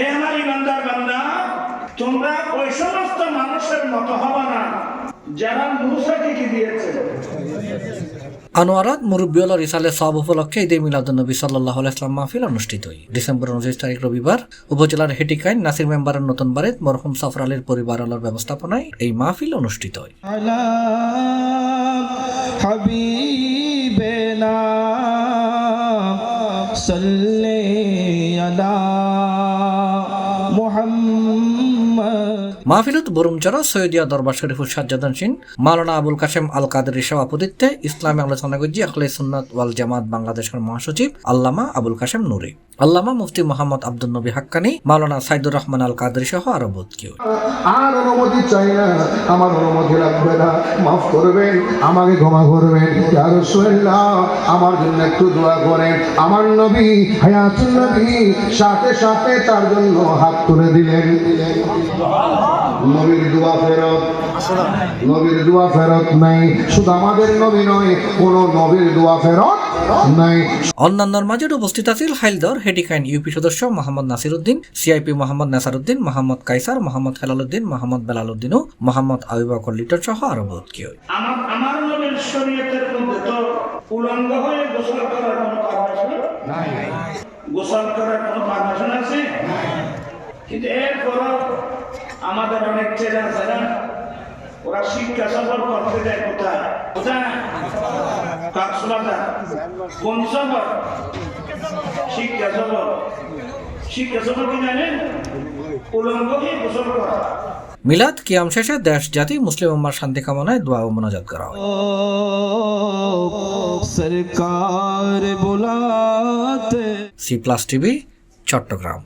এ আমার ইমানদার বান্দা, তোমরা ওই সমস্ত মানুষের মতো হবে না যারা মূসাকে কি দিয়েছে। আনোয়ারাত মুরব্বিউল রিসালের সব উপলক্ষে ঈদে মিলাদুন্নবী সাল্লাল্লাহু আলাইহি ওয়াসাল্লাম মাহফিল অনুষ্ঠিত হয়। ডিসেম্বর 29 তারিখ রবিবার উপজেলার হেটিকাইন নাসির মেম্বারের নতুন বাড়িতে মরহুম সফর আলীর পরিবার আলোর ব্যবস্থাপনায় এই মাহফিল অনুষ্ঠিত হয়। হাবিবেনা সাল্লি আলা মাহফিলত বরুমচর সৈয়দিয়া দরবার শরীফুল সাজ্জাদানসীন মাওলানা আবুল কাশেম আল কাদেরীর সভাপতিত্বে ইসলামী আলোচনা গজ্জি আখলে সুন্নাত ওয়াল জামাত বাংলাদেশের মহাসচিব আল্লামা আবুল কাশেম নুরি, আল্লামা মুফতি মোহাম্মদ আব্দুল নবী হাক্কানি, মাওলানা সাইদুর রহমান আল কাদেরী সহ আরো বহুত কেউ। আর অনুমতি চাই না, আমার অনুমতি লাগবে না, মাফ করবেন, আমাকে ক্ষমা করবেন, ইয়া রাসূলুল্লাহ আমার জন্য একটু দোয়া করেন। আমার নবী হায়াতুল নবী সাথে সাথে তার জন্য হাত তুলে দিলেন। নবীর দোয়া ফেরত, নবীর দোয়া ফেরত নাই। শুধু আমাদের নবী নয়, কোন নবীর দোয়া ফেরত নাই। অন্যান্যর মাঝে উপস্থিত আছেন হাইলদর হেটিকাইন ইউপি সদস্য মোহাম্মদ নাসির উদ্দিন, সিআইপি মোহাম্মদ নাসার উদ্দিন, মোহাম্মদ কাইসার, মোহাম্মদ হেলাল উদ্দিন, মোহাম্মদ বেলাল উদ্দিন ও মোহাম্মদ আবু বকর লিটন সহ আরো বহুত কেউ। আমার নবীর শরীয়তের মধ্যে তো উলঙ্গ হয়ে গোসল করার কোনো পারমিশন নাই। গোসল করার কোনো পারমিশন আছে? কিন্তু এরপরও আমাদের অনেক ছেলে আছে না, ওরা শিক্ষা সফর করতে যায় কোথায় কোথায় কক্সবাজার। কোন সফর? শিক্ষা সফর। শিক্ষা সফর কি জানেন? উলঙ্গ হয়ে গোসল করা। মিলাদ কিয়াম শেষে দেশ জাতি মুসলিম উম্মার শান্তি কামনায় দোয়া ও মোনাজাত করা হয়। সরকার বুলাতে। C plus TV, Chittagong.